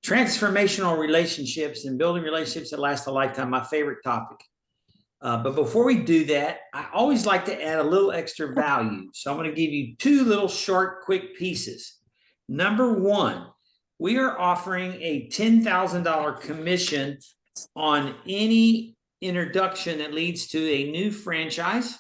Transformational relationships and building relationships that last a lifetime, my favorite topic. But before we do that, I always like to add a little extra value. So I'm going to give you two little short, quick pieces. Number one, we are offering a $10,000 commission on any introduction that leads to a new franchise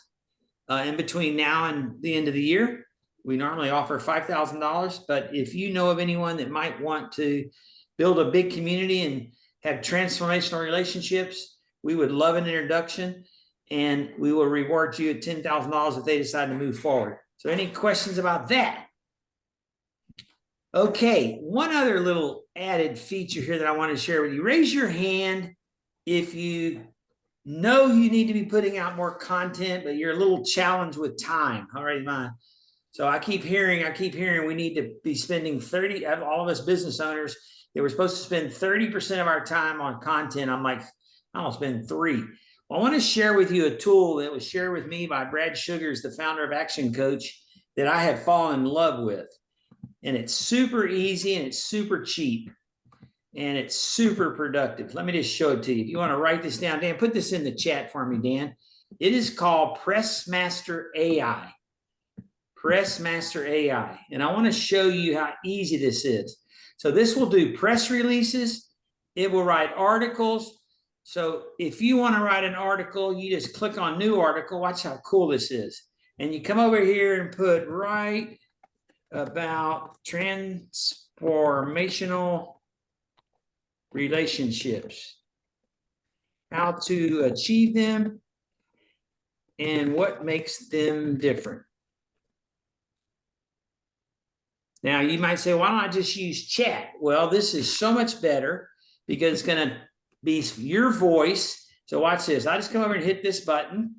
in between now and the end of the year. We normally offer $5,000, but if you know of anyone that might want to build a big community and have transformational relationships, we would love an introduction, and we will reward you at $10,000 if they decide to move forward. So any questions about that? Okay, one other little added feature here that I want to share with you. Raise your hand if you know you need to be putting out more content, but you're a little challenged with time. All right, man. So I keep hearing we need to be spending 30, all of us business owners, they were supposed to spend 30% of our time on content. I'm like, I don't spend 3. Well, I want to share with you a tool that was shared with me by Brad Sugars, the founder of Action Coach, that I have fallen in love with. And it's super easy and it's super cheap and it's super productive. Let me just show it to you. If you want to write this down, Dan, put this in the chat for me, Dan. It is called Pressmaster AI. Pressmaster AI. And I want to show you how easy this is. So this will do press releases. It will write articles. So if you want to write an article, you just click on new article. Watch how cool this is. And you come over here and put write about transformational relationships, how to achieve them, and what makes them different. Now, you might say, why don't I just use chat? Well, this is so much better because it's going to be your voice. So watch this. I just come over and hit this button.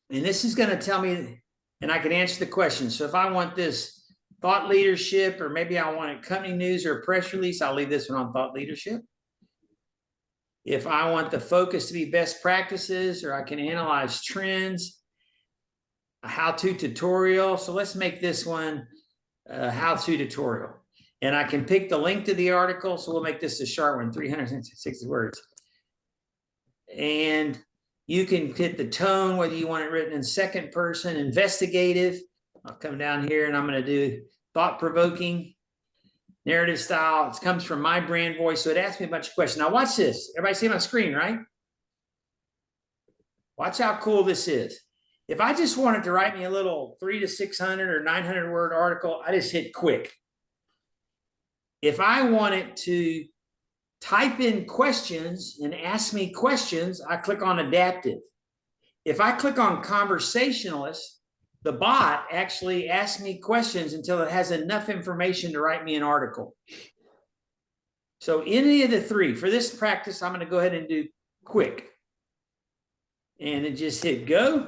And this is going to tell me, and I can answer the question. So if I want this thought leadership, or maybe I want a company news or a press release, I'll leave this one on thought leadership. If I want the focus to be best practices, or I can analyze trends, a how-to tutorial. So let's make this one a how-to tutorial. And I can pick the link to the article. So we'll make this a short one, 360 words. And you can hit the tone, whether you want it written in second person, investigative. I'll come down here and I'm going to do thought-provoking, narrative style. It comes from my brand voice. So it asks me a bunch of questions. Now watch this. Everybody see my screen, right? Watch how cool this is. If I just wanted to write me a little 300 to 600 or 900 word article, I just hit quick. If I wanted to type in questions and ask me questions, I click on adaptive. If I click on conversationalist, the bot actually asks me questions until it has enough information to write me an article. So any of the 3, for this practice, I'm going to go ahead and do quick. And then just hit go.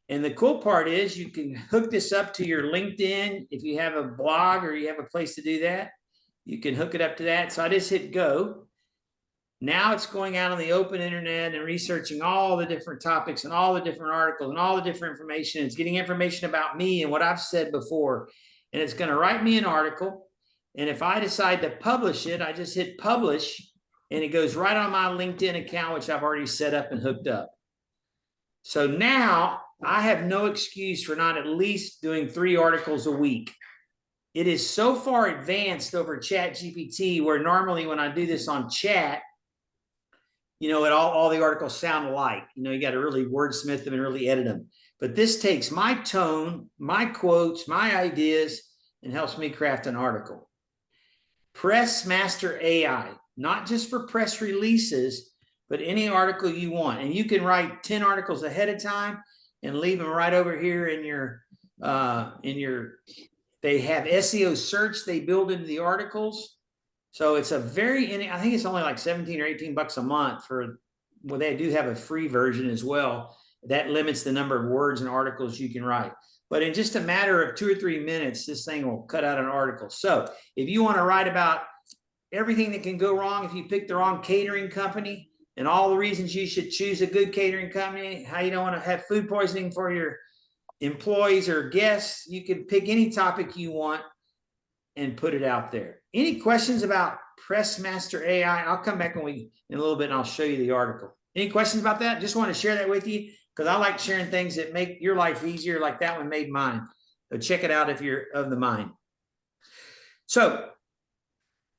And the cool part is you can hook this up to your LinkedIn. If you have a blog or you have a place to do that, you can hook it up to that. So I just hit go. Now it's going out on the open internet and researching all the different topics and all the different articles and all the different information. It's getting information about me and what I've said before. And it's going to write me an article. And if I decide to publish it, I just hit publish and it goes right on my LinkedIn account, which I've already set up and hooked up. So now I have no excuse for not at least doing 3 articles a week. It is so far advanced over ChatGPT, where normally when I do this on chat, you know, all the articles sound alike. You know, you got to really wordsmith them and really edit them. But this takes my tone, my quotes, my ideas, and helps me craft an article. Pressmaster AI, not just for press releases, but any article you want. And you can write 10 articles ahead of time and leave them right over here in your, they have SEO search they build into the articles. So it's a very, I think it's only like 17 or 18 bucks a month for, well, they do have a free version as well. That limits the number of words and articles you can write. But in just a matter of 2 or 3 minutes, this thing will cut out an article. So if you want to write about everything that can go wrong if you pick the wrong catering company and all the reasons you should choose a good catering company, how you don't want to have food poisoning for your employees or guests, you can pick any topic you want and put it out there. Any questions about Pressmaster AI? I'll come back in a little bit and I'll show you the article. Any questions about that? Just want to share that with you because I like sharing things that make your life easier, like that one made mine. So check it out if you're of the mind. So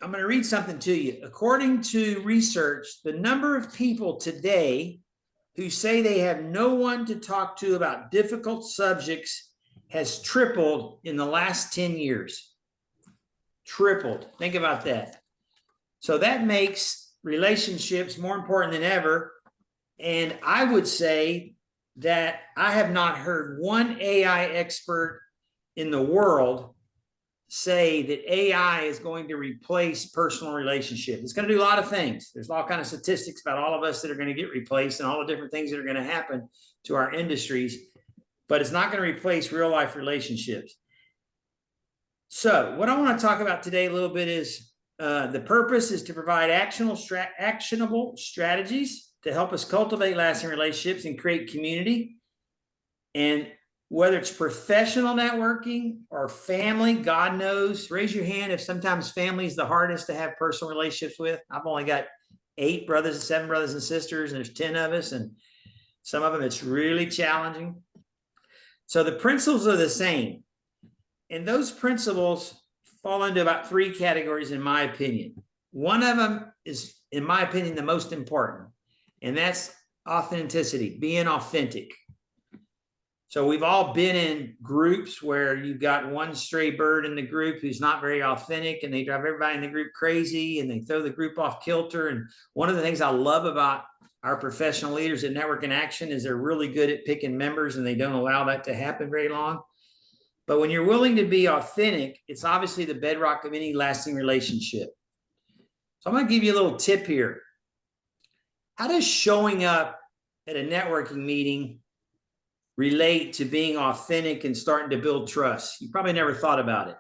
I'm going to read something to you. According to research, the number of people today who say they have no one to talk to about difficult subjects has tripled in the last 10 years. Tripled. Think about that. So that makes relationships more important than ever. And I would say that I have not heard one AI expert in the world say that AI is going to replace personal relationships. It's going to do a lot of things. There's all kinds of statistics about all of us that are going to get replaced and all the different things that are going to happen to our industries, but it's not going to replace real life relationships. So what I want to talk about today a little bit is the purpose is to provide actionable strategies to help us cultivate lasting relationships and create community. And whether it's professional networking or family, God knows, raise your hand if sometimes family is the hardest to have personal relationships with. I've only got 8 brothers and 7 brothers and sisters, and there's 10 of us, and some of them it's really challenging. So the principles are the same. And those principles fall into about 3 categories, in my opinion. One of them is, in my opinion, the most important, and that's authenticity, being authentic. So we've all been in groups where you've got one stray bird in the group who's not very authentic, and they drive everybody in the group crazy, and they throw the group off kilter. And one of the things I love about our professional leaders at Network in Action is they're really good at picking members, and they don't allow that to happen very long. But when you're willing to be authentic, it's obviously the bedrock of any lasting relationship. So I'm going to give you a little tip here. How does showing up at a networking meeting relate to being authentic and starting to build trust? You probably never thought about it.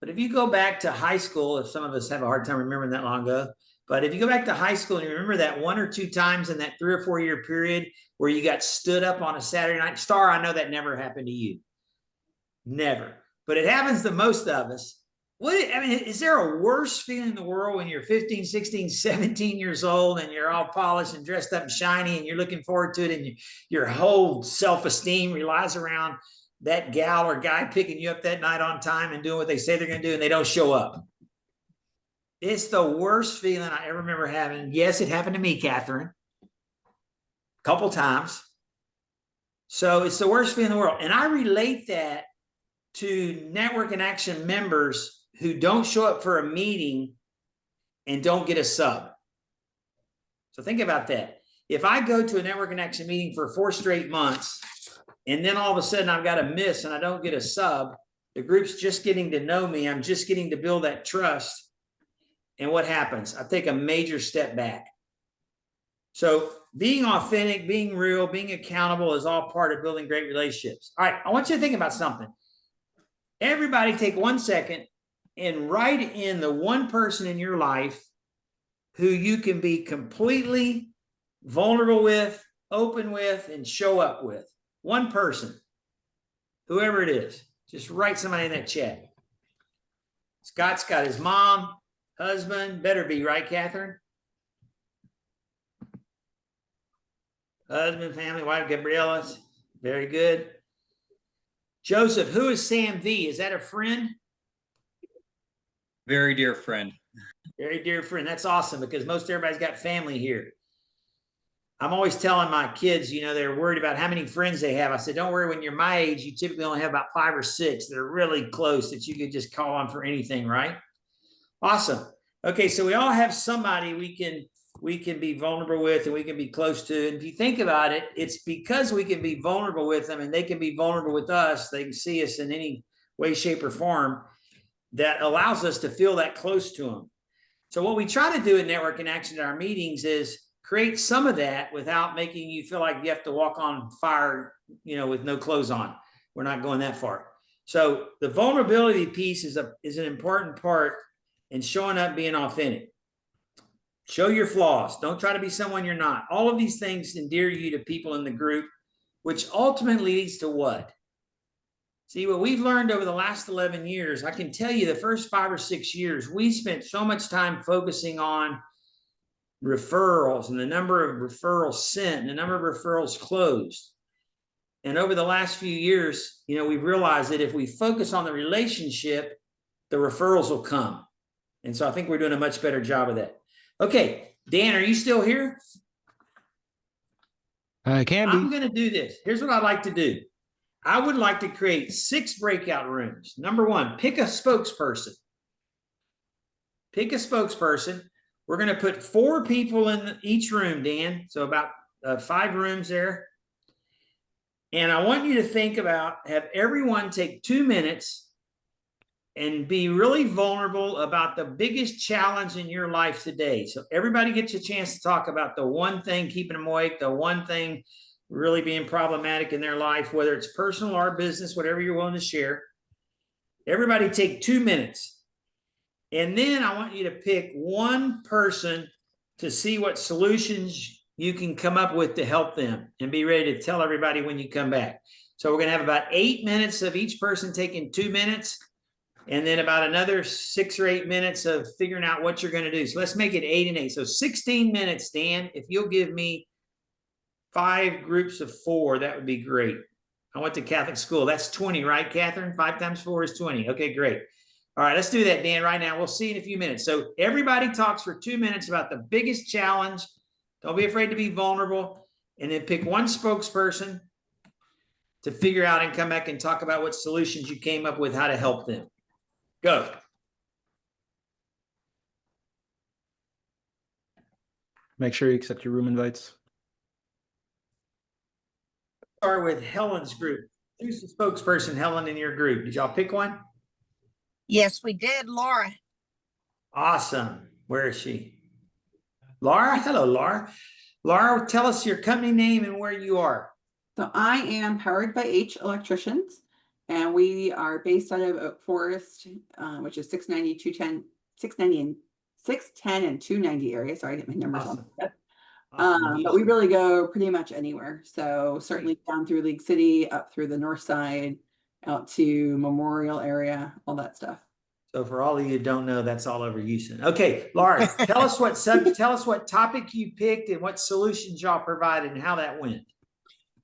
But if you go back to high school, if some of us have a hard time remembering that long ago, but if you go back to high school and you remember that 1 or 2 times in that 3 or 4 year period where you got stood up on a Saturday night, Star, I know that never happened to you. Never. But it happens to most of us. Is there a worse feeling in the world when you're 15, 16, 17 years old and you're all polished and dressed up and shiny and you're looking forward to it, and your whole self-esteem relies around that gal or guy picking you up that night on time and doing what they say they're going to do, and they don't show up? It's the worst feeling I ever remember having. Yes, it happened to me, Catherine, a couple times. So it's the worst feeling in the world. And I relate that to Network in Action members who don't show up for a meeting and don't get a sub. So think about that. If I go to a Network in Action meeting for 4 straight months, and then all of a sudden I've got a miss and I don't get a sub, the group's just getting to know me. I'm just getting to build that trust. And what happens? I take a major step back. So being authentic, being real, being accountable is all part of building great relationships. All right, I want you to think about something. Everybody take 1 second and write in the one person in your life who you can be completely vulnerable with, open with, and show up with. One person, whoever it is. Just write somebody in that chat. Scott's got his mom, husband, better be, right, Catherine? Husband, family, wife, Gabriella's. Very good. Joseph, who is Sam V? Is that a friend? Very dear friend. Very dear friend. That's awesome, because most everybody's got family here. I'm always telling my kids, they're worried about how many friends they have. I said, don't worry, when you're my age, you typically only have about 5 or 6 that are really close that you could just call on for anything, right? Awesome. Okay, so we all have somebody we can be vulnerable with and we can be close to. And if you think about it, it's because we can be vulnerable with them and they can be vulnerable with us. They can see us in any way, shape, or form that allows us to feel that close to them. So what we try to do in Network in Action at our meetings is create some of that without making you feel like you have to walk on fire, with no clothes on. We're not going that far. So the vulnerability piece is an important part in showing up, being authentic. Show your flaws. Don't try to be someone you're not. All of these things endear you to people in the group, which ultimately leads to what? See, what we've learned over the last 11 years, I can tell you the first 5 or 6 years, we spent so much time focusing on referrals and the number of referrals sent and the number of referrals closed. And over the last few years, we've realized that if we focus on the relationship, the referrals will come. And so I think we're doing a much better job of that. Okay, Dan, are you still here? I can be. I'm going to do this. Here's what I'd like to do. I would like to create 6 breakout rooms. Number 1, pick a spokesperson. Pick a spokesperson. We're going to put 4 people in each room, Dan. So about 5 rooms there. And I want you to think about, have everyone take 2 minutes and be really vulnerable about the biggest challenge in your life today. So everybody gets a chance to talk about the one thing keeping them awake, the one thing really being problematic in their life, whether it's personal or business, whatever you're willing to share. Everybody take 2 minutes. And then I want you to pick one person to see what solutions you can come up with to help them, and be ready to tell everybody when you come back. So we're going to have about 8 minutes of each person taking 2 minutes, and then about another 6 or 8 minutes of figuring out what you're going to do. So let's make it 8 and 8. So 16 minutes, Dan. If you'll give me 5 groups of 4, that would be great. I went to Catholic school. That's 20, right, Catherine? 5 times 4 is 20. Okay, great. All right, let's do that, Dan, right now. We'll see in a few minutes. So everybody talks for 2 minutes about the biggest challenge. Don't be afraid to be vulnerable. And then pick one spokesperson to figure out and come back and talk about what solutions you came up with, how to help them. Go. Make sure you accept your room invites. Start with Helen's group. Who's the spokesperson, Helen, in your group? Did y'all pick one? Yes, we did, Laura. Awesome. Where is she? Laura? Hello, Laura. Laura, tell us your company name and where you are. So I am Powered by H Electricians, and we are based out of Oak Forest, which is 610 and 290 area. Sorry, I get my numbers Awesome. on. But we really go pretty much anywhere. So certainly down through League City, up through the north side, out to Memorial area, all that stuff. So for all of you who don't know, that's all over Houston. Okay, Laura, tell us what topic you picked and what solutions y'all provided and how that went.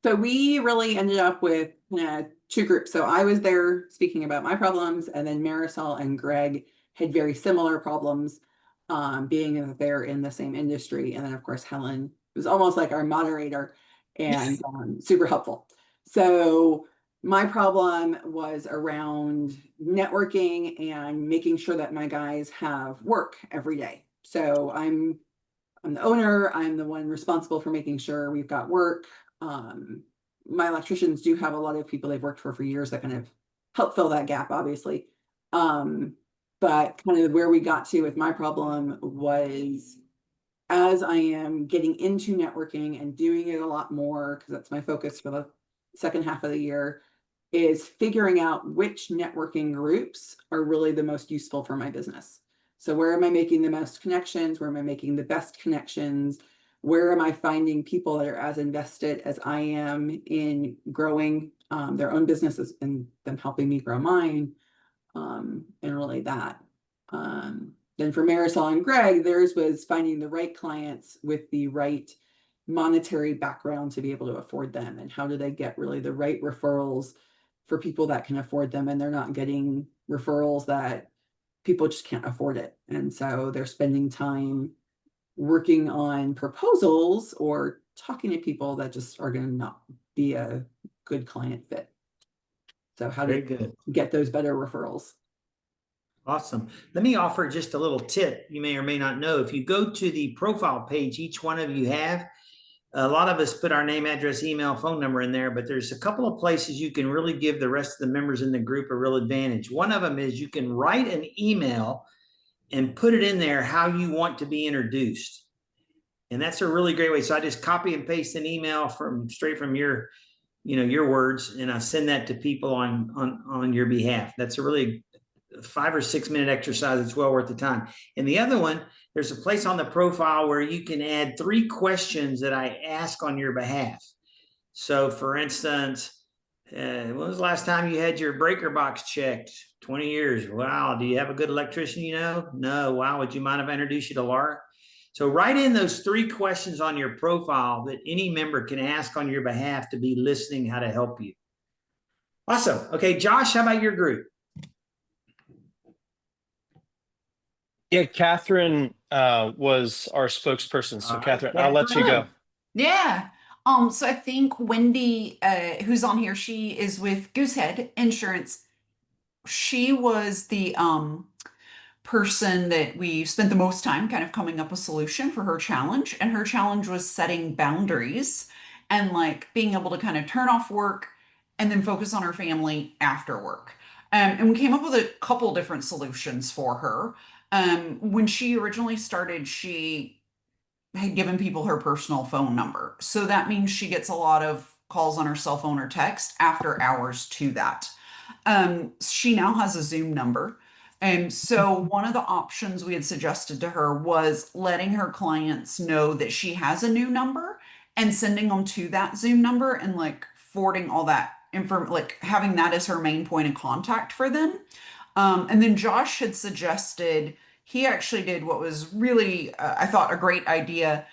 So we really ended up with 2 groups. So I was there speaking about my problems, and then Marisol and Greg had very similar problems, being that they're in the same industry. And then of course, Helen was almost like our moderator and super helpful. So my problem was around networking and making sure that my guys have work every day. So I'm the owner. I'm the one responsible for making sure we've got work. My electricians do have a lot of people they've worked for years that kind of help fill that gap, obviously. But kind of where we got to with my problem was, as I am getting into networking and doing it a lot more, because that's my focus for the second half of the year, is figuring out which networking groups are really the most useful for my business. So where am I making the most connections? Where am I making the best connections? Where am I finding people that are as invested as I am in growing their own businesses and them helping me grow mine, and really that. Then for Marisol and Greg, theirs was finding the right clients with the right monetary background to be able to afford them, and how do they get really the right referrals for people that can afford them, and they're not getting referrals that people just can't afford it. And so they're spending time working on proposals or talking to people that just are going to not be a good client fit. So how to get those better referrals. Awesome. Let me offer just a little tip you may or may not know. If you go to the profile page, each one of you have, a lot of us put our name, address, email, phone number in there, but there's a couple of places you can really give the rest of the members in the group a real advantage. One of them is you can write an email and put it in there how you want to be introduced. And that's a really great way. So I just copy and paste an email straight from your words, and I send that to people on your behalf. That's a really 5 or 6 minute exercise. It's well worth the time. And the other one, there's a place on the profile where you can add 3 questions that I ask on your behalf. So for instance, When was the last time you had your breaker box checked? 20 years. Wow. Do you have a good electrician you know? No. Wow. Would you mind if I introduce you to Laura? So write in those 3 questions on your profile that any member can ask on your behalf to be listening how to help you. Awesome. Okay, Josh, how about your group? Yeah, Catherine was our spokesperson. So All right, Catherine, I'll let you go. Catherine. Yeah. So I think Wendy, who's on here, she is with Goosehead Insurance. She was the person that we spent the most time kind of coming up with a solution for her challenge. And her challenge was setting boundaries and like being able to kind of turn off work and then focus on her family after work. And we came up with a couple different solutions for her. When she originally started, she had given people her personal phone number. So that means she gets a lot of calls on her cell phone or text after hours to that. She now has a Zoom number. And so one of the options we had suggested to her was letting her clients know that she has a new number and sending them to that Zoom number and like forwarding all that information, like having that as her main point of contact for them. And then Josh had suggested he actually did what was really, I thought, a great idea.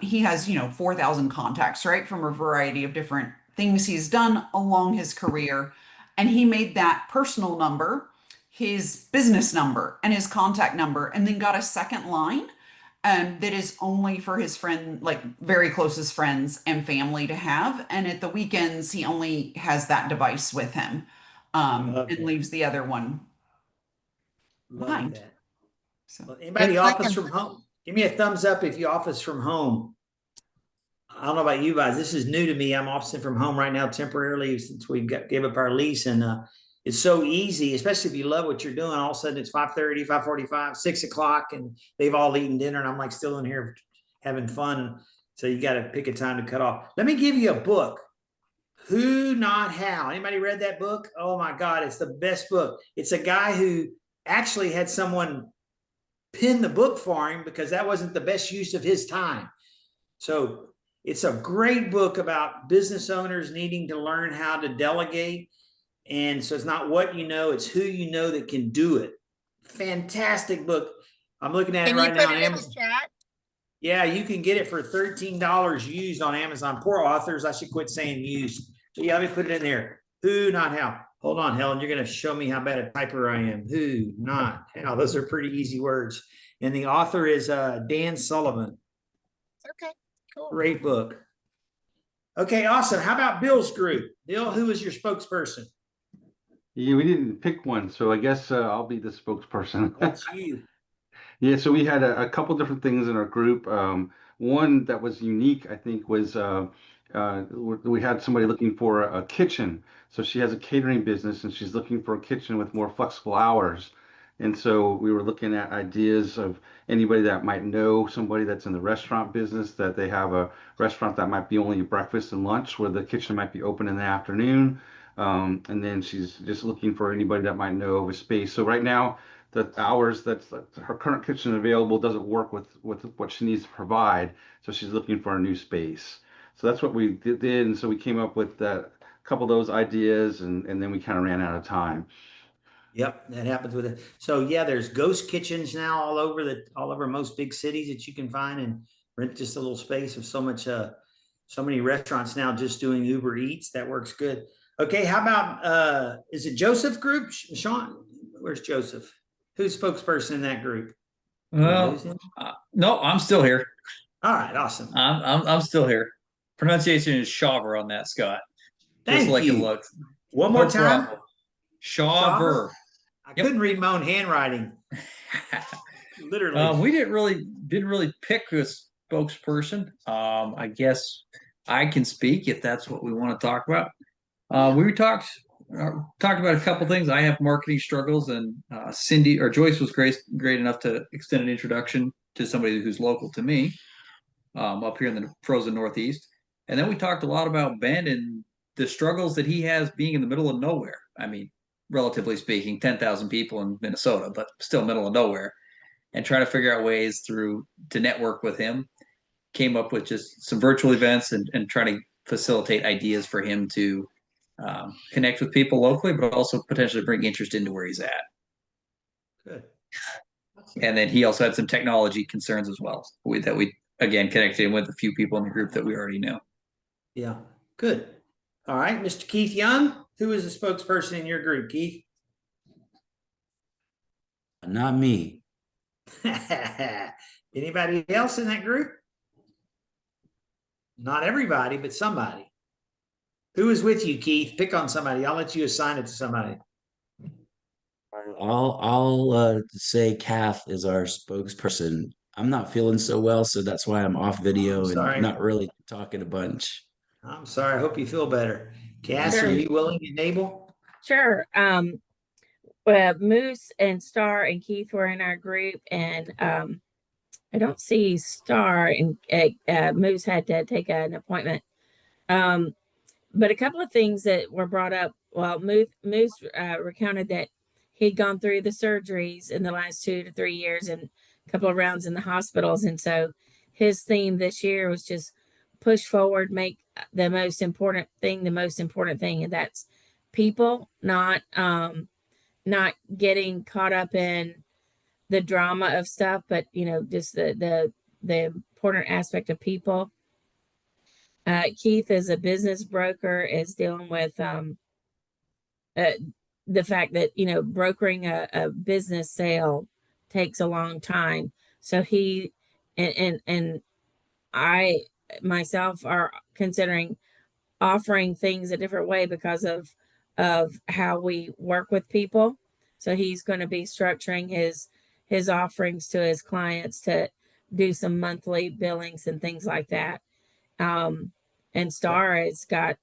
He has, 4,000 contacts, right, from a variety of different things he's done along his career. And he made that personal number his business number and his contact number, and then got a second line that is only for his friend, like very closest friends and family to have. And at the weekends, he only has that device with him and leaves the other one Love behind. that. So Well, anybody Good office thinking. from home? Give me a thumbs up if you office from home. I don't know about you guys. This is new to me. I'm officing from home right now temporarily since we gave up our lease, and it's so easy, especially if you love what you're doing. All of a sudden, it's 5:30, 5:45, 6 o'clock, and they've all eaten dinner, and I'm like still in here having fun. So you got to pick a time to cut off. Let me give you a book. Who Not How. Anybody read that book? Oh my God, it's the best book. It's a guy who actually had someone pin the book for him because that wasn't the best use of his time. So it's a great book about business owners needing to learn how to delegate. And so it's not what you know, it's who you know that can do it. Fantastic book. I'm looking at it Can you right put now on it in the Amazon. chat? Yeah, you can get it for $13 used on Amazon. Poor authors, I should quit saying used. So yeah, let me put it in there. Who, not how. Hold on, Helen, you're going to show me how bad a typer I am. Who, not how. Those are pretty easy words. And the author is Dan Sullivan. Okay, cool. Great book. Okay, awesome. How about Bill's group? Bill, who is your spokesperson? Yeah, we didn't pick one, so I guess I'll be the spokesperson. That's you. Yeah, so we had a couple different things in our group. One that was unique, I think, was we had somebody looking for a kitchen. So she has a catering business and she's looking for a kitchen with more flexible hours. And so we were looking at ideas of anybody that might know somebody that's in the restaurant business, that they have a restaurant that might be only breakfast and lunch, where the kitchen might be open in the afternoon. And then she's just looking for anybody that might know of a space. So right now, the hours that her current kitchen available doesn't work with what she needs to provide. So she's looking for a new space. So that's what we did. And so we came up with a couple of those ideas, and then we kind of ran out of time. Yep, that happens with it. So yeah, there's ghost kitchens now all over most big cities that you can find and rent just a little space of so many restaurants now just doing Uber Eats. That works good. Okay, how about is it Joseph Group? Sean, where's Joseph? Who's spokesperson in that group? Well, no, I'm still here. All right, awesome. I'm still here. Pronunciation is Shaver on that, Scott. Thank Just like you. it looks. One more No time. problem. Shaver. I Yep. couldn't read my own handwriting. Literally. We didn't really pick a spokesperson. I guess I can speak if that's what we want to talk about. We talked about a couple things. I have marketing struggles, and Cindy or Joyce was great enough to extend an introduction to somebody who's local to me up here in the frozen Northeast. And then we talked a lot about Ben and the struggles that he has being in the middle of nowhere. I mean, relatively speaking, 10,000 people in Minnesota, but still middle of nowhere, and trying to figure out ways to network with him. Came up with just some virtual events and trying to facilitate ideas for him to connect with people locally, but also potentially bring interest into where he's at. Good. And then he also had some technology concerns as well that we again connected him with a few people in the group that we already know. Yeah, good. All right, Mr. Keith Young, who is the spokesperson in your group, Keith? Not me. Anybody else in that group? Not everybody, but somebody. Who is with you, Keith? Pick on somebody. I'll let you assign it to somebody. I'll say Kath is our spokesperson. I'm not feeling so well, so that's why I'm off video and sorry. not really talking a bunch. I'm sorry. I hope you feel better. Cass, Sure. are you willing and able? Sure. Moose and Star and Keith were in our group, and I don't see Star, and Moose had to take an appointment. But a couple of things that were brought up. Well, Moose recounted that he'd gone through the surgeries in the last 2 to 3 years and a couple of rounds in the hospitals. And so his theme this year was just push forward, make the most important thing the most important thing. And that's people, not getting caught up in the drama of stuff, but just the important aspect of people. Keith is a business broker, is dealing with the fact that brokering a business sale takes a long time. So he and I myself are considering offering things a different way because of how we work with people. So he's going to be structuring his offerings to his clients to do some monthly billings and things like that. And Star has got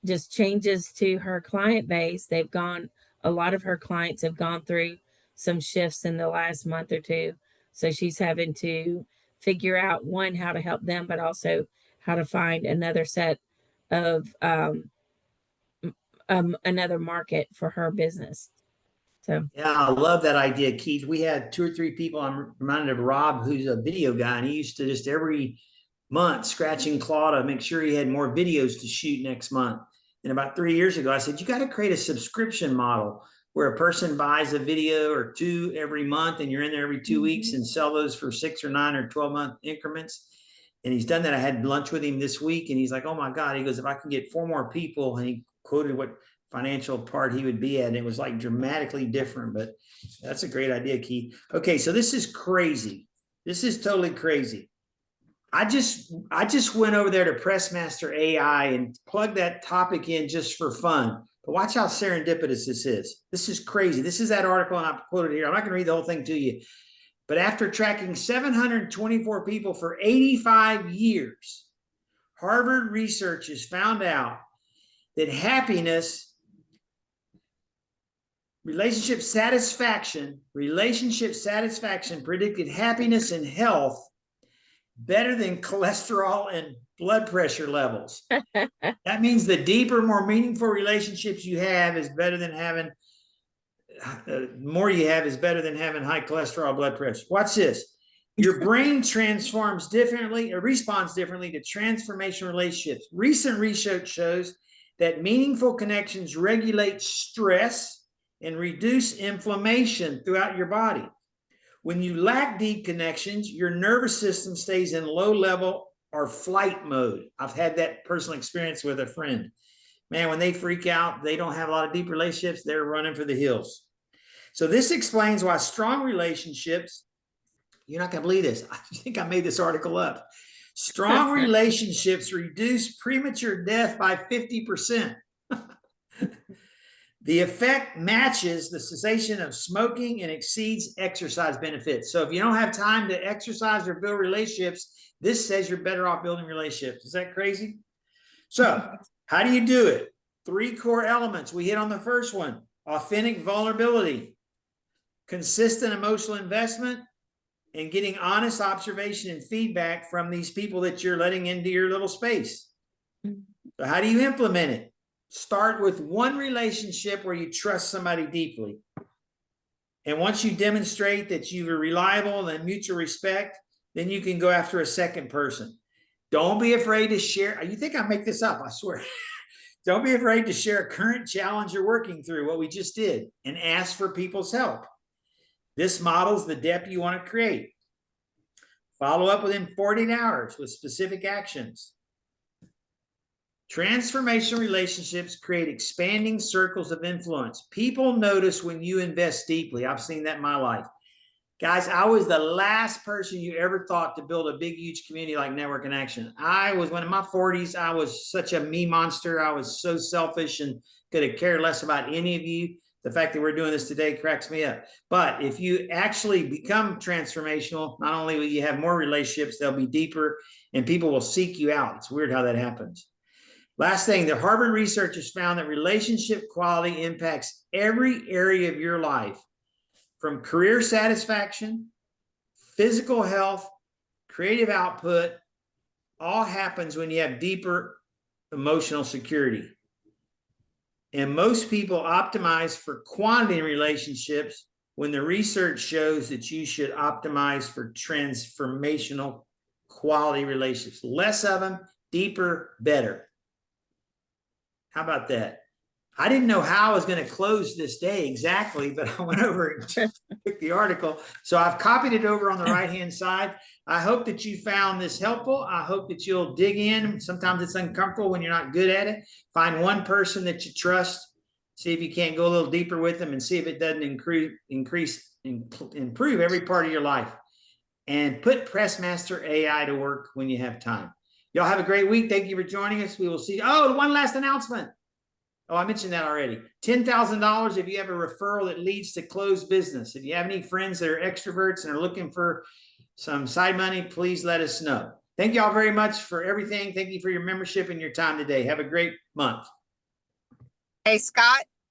just changes to her client base. A lot of her clients have gone through some shifts in the last month or two. So she's having to figure out, one, how to help them, but also how to find another set of another market for her business. So yeah, I love that idea, Keith. We had 2 or 3 people. I'm reminded of Rob, who's a video guy, and he used to just every month scratching claw to make sure he had more videos to shoot next month. And about 3 years ago, I said, you got to create a subscription model where a person buys a video or 2 every month, and you're in there every 2 weeks and sell those for 6 or 9 or 12-month increments. And he's done that. I had lunch with him this week, and he's like, oh my God. He goes, if I can get 4 more people, and he quoted what financial part he would be at, and it was like dramatically different. But that's a great idea, Keith. Okay, so this is crazy. This is totally crazy. I just went over there to Pressmaster AI and plugged that topic in just for fun. But watch how serendipitous this is. This is crazy. This is that article, and I quoted here. I'm not going to read the whole thing to you. But after tracking 724 people for 85 years, Harvard researchers found out that happiness, relationship satisfaction predicted happiness and health better than cholesterol and blood pressure levels. That means the deeper, more meaningful relationships you have is better than having, more you have is better than having high cholesterol, blood pressure. Watch this. Your brain responds differently to transformational relationships. Recent research shows that meaningful connections regulate stress and reduce inflammation throughout your body. When you lack deep connections, your nervous system stays in low level or flight mode. I've had that personal experience with a friend. Man, when they freak out, they don't have a lot of deep relationships, they're running for the hills. So this explains why strong relationships, you're not going to believe this. I think I made this article up. Strong relationships reduce premature death by 50%. The effect matches the cessation of smoking and exceeds exercise benefits. So if you don't have time to exercise or build relationships, this says you're better off building relationships. Is that crazy? So how do you do it? 3 core elements. We hit on the first one: authentic vulnerability, consistent emotional investment, and getting honest observation and feedback from these people that you're letting into your little space. So how do you implement it? Start with one relationship where you trust somebody deeply. And once you demonstrate that you are reliable and mutual respect, then you can go after a second person. Don't be afraid to share. You think I make this up, I swear. Don't be afraid to share a current challenge you're working through, what we just did, and ask for people's help. This models the depth you want to create. Follow up within 48 hours with specific actions. Transformational relationships create expanding circles of influence. People notice when you invest deeply. I've seen that in my life. Guys, I was the last person you ever thought to build a big, huge community like Network in Action. I was, when in my 40s, I was such a me monster. I was so selfish and could have cared less about any of you. The fact that we're doing this today cracks me up. But if you actually become transformational, not only will you have more relationships, they'll be deeper and people will seek you out. It's weird how that happens. Last thing, the Harvard researchers found that relationship quality impacts every area of your life, from career satisfaction, physical health, creative output, all happens when you have deeper emotional security. And most people optimize for quantity in relationships when the research shows that you should optimize for transformational quality relationships. Less of them, deeper, better. How about that? I didn't know how I was going to close this day exactly, but I went over and took the article. So I've copied it over on the right-hand side. I hope that you found this helpful. I hope that you'll dig in. Sometimes it's uncomfortable when you're not good at it. Find one person that you trust. See if you can't go a little deeper with them and see if it doesn't improve every part of your life. And put Pressmaster AI to work when you have time. Y'all have a great week. Thank you for joining us. We will see. Oh, one last announcement. Oh, I mentioned that already. $10,000 if you have a referral that leads to closed business. If you have any friends that are extroverts and are looking for some side money, please let us know. Thank you all very much for everything. Thank you for your membership and your time today. Have a great month. Hey, Scott.